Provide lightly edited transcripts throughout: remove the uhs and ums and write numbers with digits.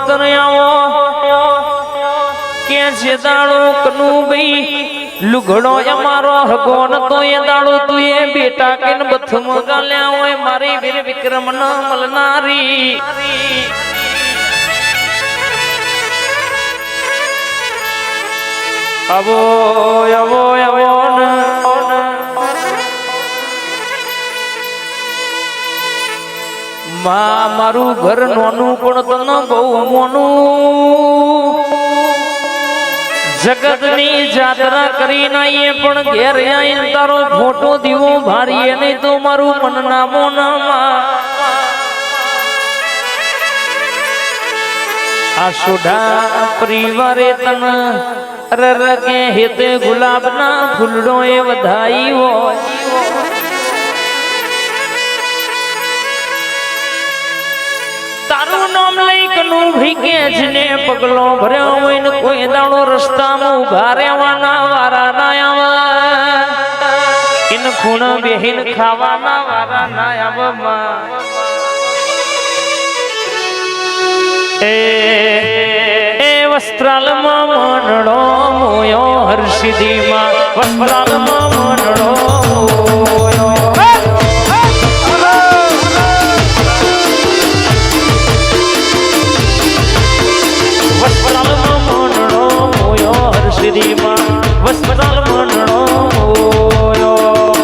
ભક્તને આવો કે છે દાડો કનું ભાઈ લુગડો અમારો હગોન તો એ દાડો તું એ બેટા કે બથમ ગાલ્યા હોય મારી વીર વિક્રમ ન મળનારી અવો અવો અવો માં મારું ઘર નોનું પણ તને બહુ મોનું જગતની જાત્રા કરીને આઈએ પણ ઘેર આઈને તારો ફોટો દીવો ભારીએ નહીં તો મારું મન નામો નામાં આ સોઢા પરિવારે તને રરકે હેતે ગુલાબના ફૂલડો એ વધાઈ હોય તારું નામ લઈ કનું ભીગે જને પગલો ભર્યો હોય ને કોઈ દાડો રસ્તામાં ઉભા રહેવાના વારા ના આવા ઇન ખૂણ બેહીન ખાવાના વારા ના આવવા એ વસ્ત્રાલમાં મનડો મોયો હર્ષિદીમાં વસ્ત્રાલમાં મનડો મોયો વસ્ત્રાલમાં મનડો મોયો હર્ષિદીમાં વસ્ત્રાલ મનડો મોયો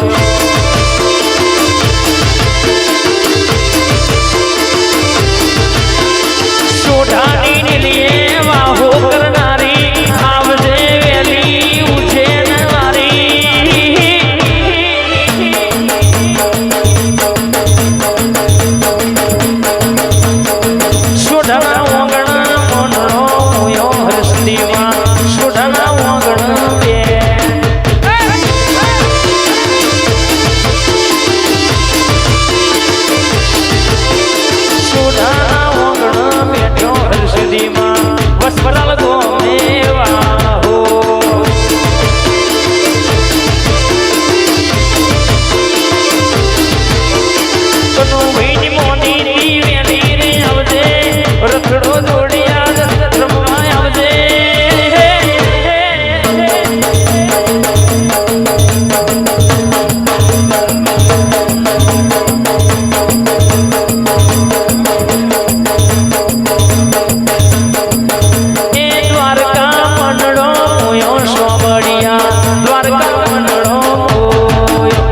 સોઢાની નીલીએ વાહો કરનારી આવજે વેલી ઉજેન વારી સોઢાના ઓગણ મનડો મોયો હર્ષદીમાં સોઢાના ઓગણ બે સોઢાના ઓગણ બેઠો હર્ષદીમાં વસ્ત્રાલ ગોમે વાહો કનું ભઈની મોની ની વેલી રે આવજે રથડો જોડિયા રમવા આવજે એ દ્વારકા મંડળો મોયો સોબડિયા દ્વારકા મંડળો મોયો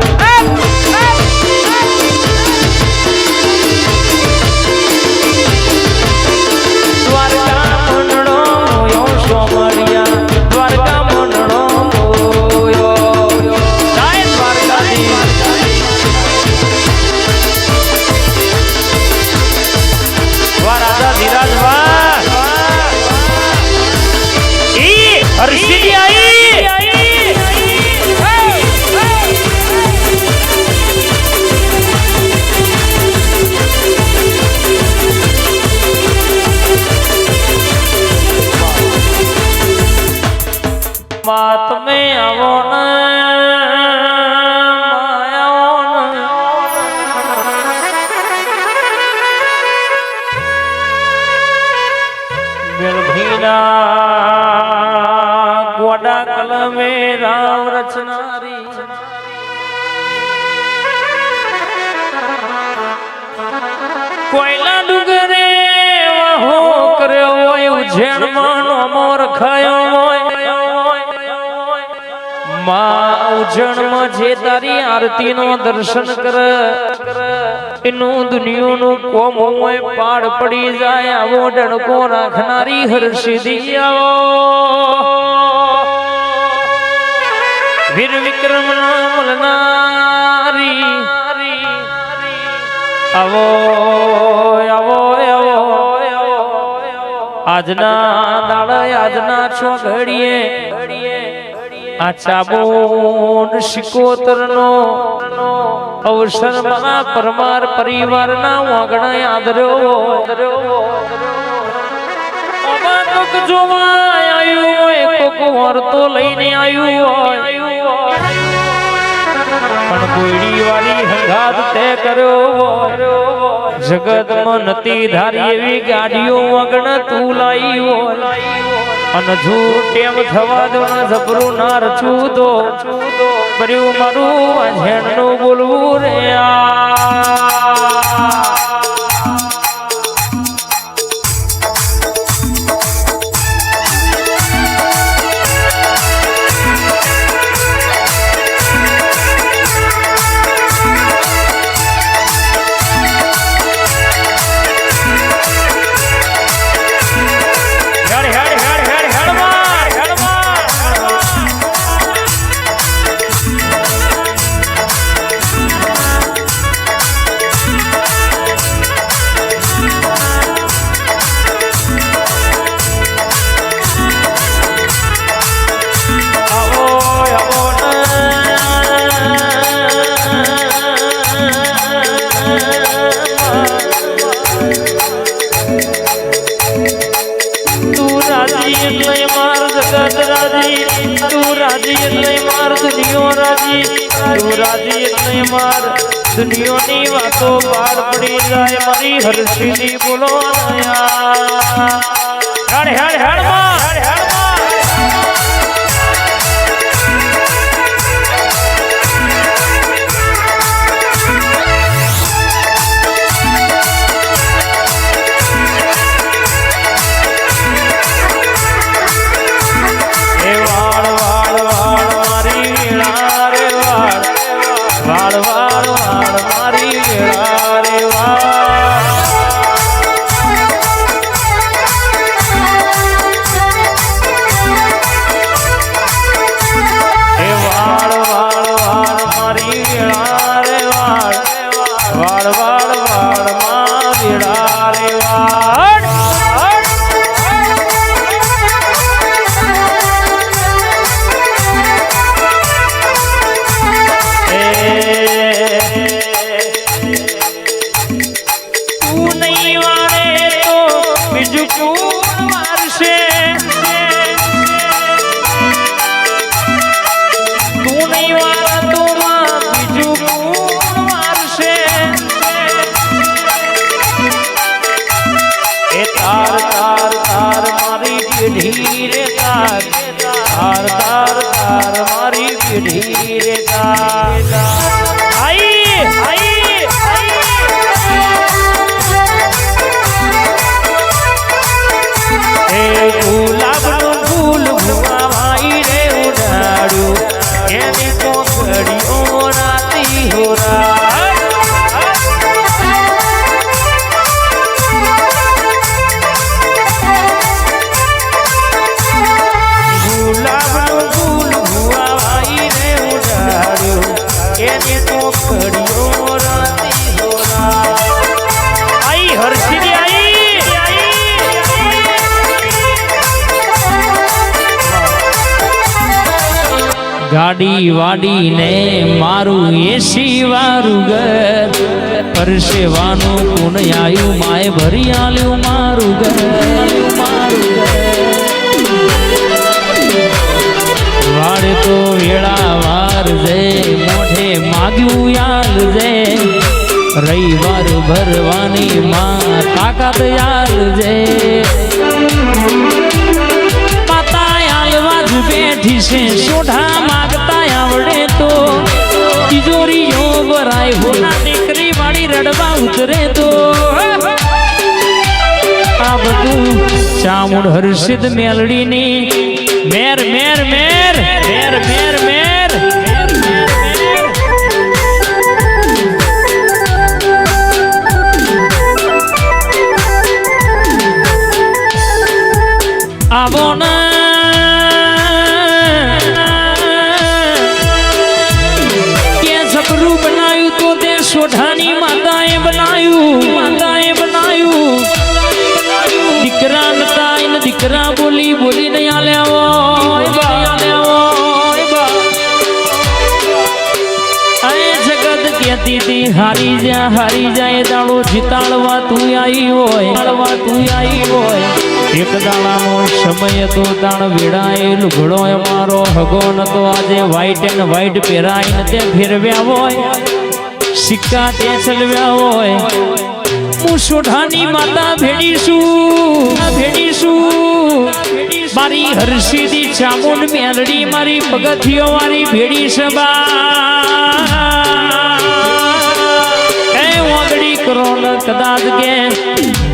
દ્વારકા મંડળો મોયો સોબડિયા દ્વારકા મંડળો મોયો જય દ્વારકાધીશ વાહ રાજા ધીરાજ વાહ ઈ હર્ષિદી આઈ માં તમે આવો ને ગોડા કલમે રામ રચનારી કોયલા ડુગરે વાહો કર્યો હોય ઉજેણ માં અમર ખાયો હોય માં ઉજણમાં જે તારી આરતી નો દર્શન કર એનું દુનિયાનું કોમ હોય પાડ પડી જાય આવો ડણકો રાખનારી હર્ષિદી આવો વીર વિક્રમ ના મળનારી આવો આવો આવો આજના દાડા આજના છો ઘડીએ આ ચાબોન શિકોતર નો અવસર માં પરમાર પરિવાર ના વાગણા આદર્યો કોક જોવા આવ્યું હોય કોક વર્તો લઈને આવ્યું હોય પણ કોઈડી વાળી હંગાત તે કર્યો જગતમાં નથી ધારી એવી ગાડીઓ વગણ તું લાઈ હોય અને ઝૂટેમ થવા દો ને જબરું ના રચું તો કર્યું મારું ઝેણનું બોલવું રે दुनियोनी वातो पार पड़ी जाए मारी हर्षिदी बोलो हड़ हड़ हड़ मार धीरे तार तार तार तार मारी धीरे तार आई आई ए गुलाब नु फूल भुवाई रे उडाड़ू एनी कोकड़ियों राती हो गाड़ी वाड़ी ने मारू एसी वारू घर परसेवानु कुण आयु माए भरी आल्यू मारू घर वाड़े तो वेड़ा वार जे मोढे माग्यू याल जे रविवार भरवानी मां ताकत याल जे माता यालवाज बैठी से सोढ़ा आवड़े तो तिजोरीओ भराय होना दीकरी वाड़ी रड़वा उतरे तो आ बधु चामुंड हर्षिद मेलड़ी नी मेर मेर मेर मेर मेर मेर आवो ना सोढ़ानी माताएं बनायू दिकरा नता इन दिकरा बोली बोली नहीं आल्या जगत कहती थी हारी जाए दाड़ो जिताड़वा तू आई होय એક દાડાનો સમય તો તાણ વેડાયેલ ઘોડો અમારો હગો નતો આજે વ્હાઈટ એન્ડ વ્હાઈટ પહેરાઈને તે ફેરવ્યા હોય સિક્કા તે ચલવ્યા હોય હું સોઢાની માતા ભેડીશું મારી હરસીદી ચામુંડ મેલડી મારી પગથિયો મારી ભેડી સબા એ ઓગડી કરોડ કદાચ કે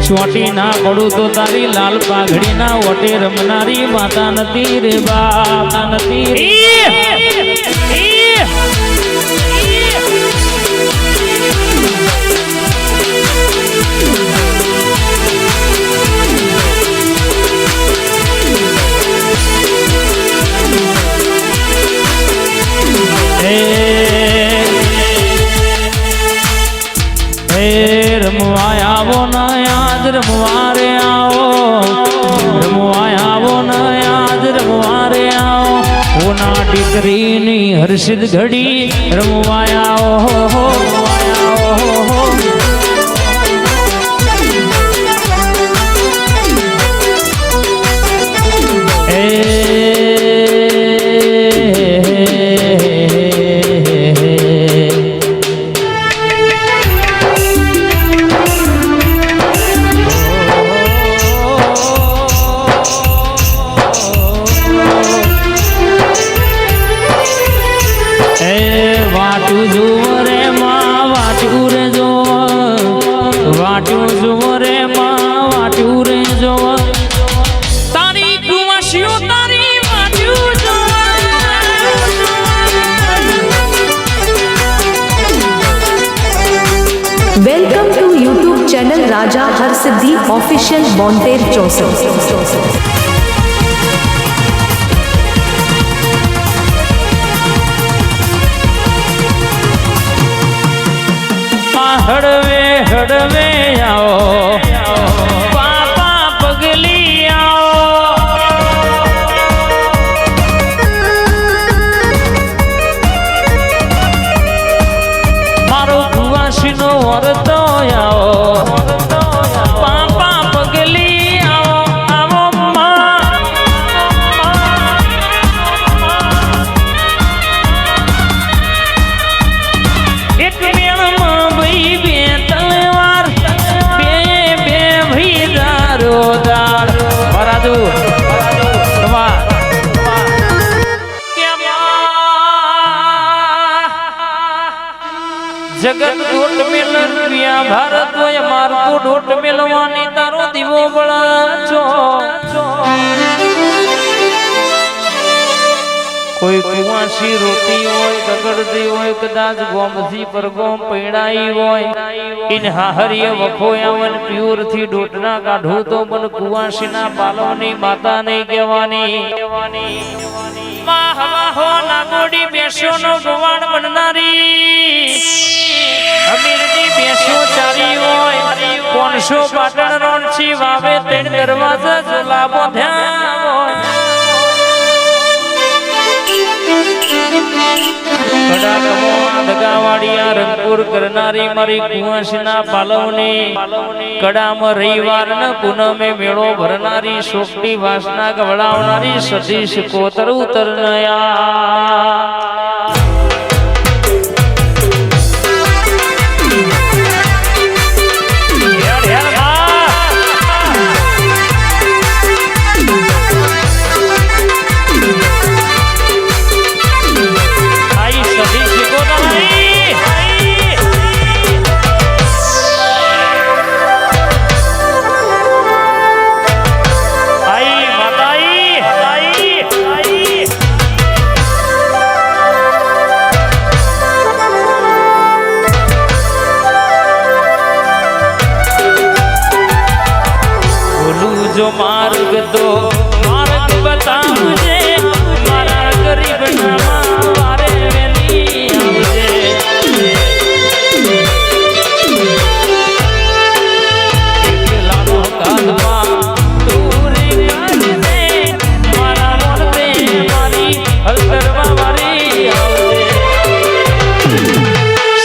ચોટી ના પડું તો તારી લાલ પાઘડી ના ઓટે રમનારી માતા નથી રે બાપ નથી રમવા આવો ના યાદ રમવા રે આવો રમવા આવો ના યાદ રમવા રે આવો હોના દીકરીની હર્ષિત ઘડી રમવા આવો Welcome to YouTube channel Raja Harsiddhi Official Bonter 64 હડવે હડવે આવો પાપા પગલી આવો મારો કુવાસીનો વરતો આવો પાપા પગલી આવો આવો એક મેળમાં ભાઈ બે તલવાર બે બે ભાઈ દારો દાર વરાદુ જગત દોટ મેલન પિયા ભારત હોય મારતો દોટ મેલવાની તારો દીવો બળાચો કોઈ કુવાસી રોતી હોય કગડતી હોય કદાચ ગોમથી પર ગોમ પૈણાઈ હોય ઇન હાહરીએ વખો આવન પ્યુર થી ડોટના કાઢું તો મન કુવાસીના પાલવની માતા નહીં કહેવાની વાહ નાગોડી બેસ્યો નો ગવાણ બનનારી અમીરની બેસો ચારી હોય 500 પાટણ રોણછી વાવે 3 દરવાજા ઝોલા બોધ્યા હોય કડા કમોણ દગાવાડિયા રંગપુર કરનારી મારી કુવાસીના પાલવની કડામાં રવિવાર ન પૂનમે મેળો ભરનારી સોકટી વાસના ગવડાવનારી સતીશ કોતર ઉતરનયા જો માર્ગ તો માર્ગ બતાવજે મારા ગરીબના વારે વેલી આવજે એકલાનો કાલમાં તુરી કરજે મારા મોરતે મારી હલકરમાં મારી આવજે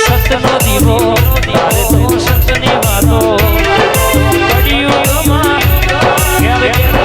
સતનો દીવો તારે તો સતની વાતો Yeah.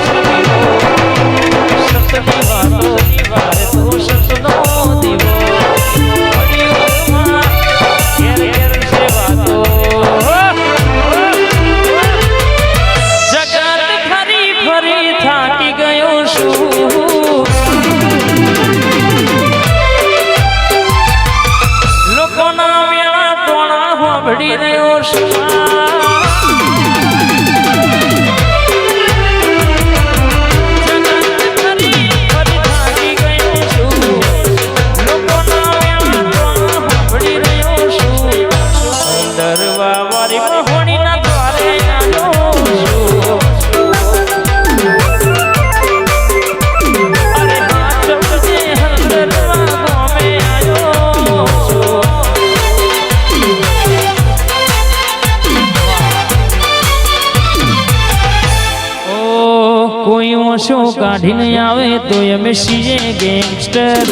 શો કાઢીને આવે તો અમે છીએ ગેંગસ્ટર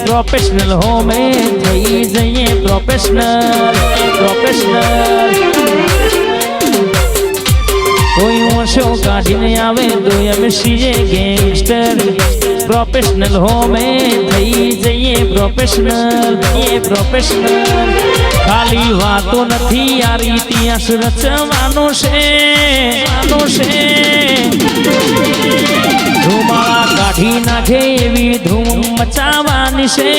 પ્રોફેશનલ હોમે થઈ જઈએ પ્રોફેશનલ કોઈ ઓશો કાઢીને આવે તો અમે છીએ ગેંગસ્ટર પ્રોફેશનલ હોમે થઈ જઈએ પ્રોફેશનલ ખાલી વાતો નથી આ ઇતિહાસ રચવાનો છે ધુમાડા કાઢી નાખે એવી ધૂમ મચાવવાની છે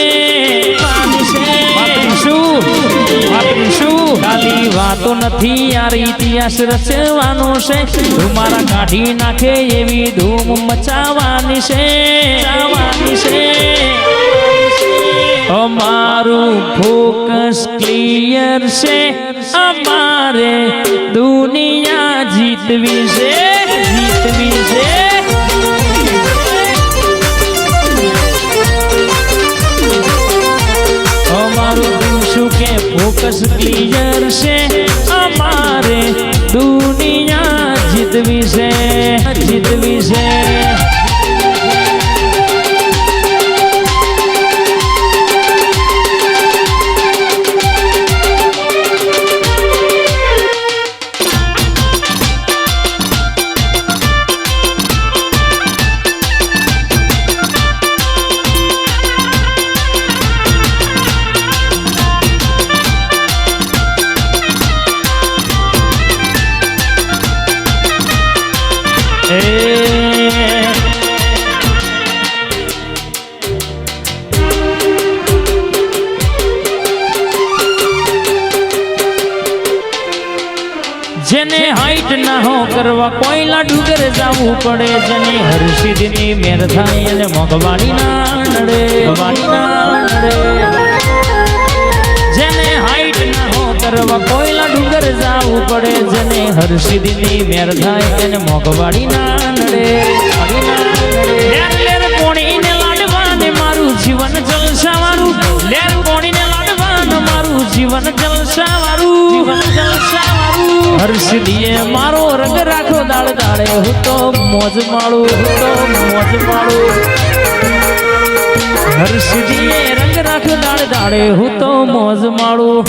ખાલી વાતો નથી યાર ઇતિહાસ રચવાનો છે ધુમાડા કાઢી નાખે એવી ધૂમ મચાવવાની છે અમારું ફોકસ ક્લિયર છે અમારે દુનિયા જીતવી છે અમારું શું કે ફોકસ ક્લિયર છે અમારે દુનિયા જીતવી છે જેને હાઈટ ના હો કરવા કોઈલા ડુંગર જવું પડે જેને હરસિદ્ધની મેર થાય અને મોગવાડી ના નડે જેને હાઈટ ના હો કરવા કોઈલા ડુંગર જવું પડે જેને હરસિદ્ધની મેર થાય અને મોગવાડી ના નડે લેર કોણીને લાડવાને મારું જીવન જલસાવાળું લેર કોણીને લાડવાને મારું જીવન જલસાવાળું હર્ષદીએ મારો રંગ રાખો દાડે હું તો મોજ માળું હર્ષદીએ રંગ રાખો દાડે હું તો મોજ માળું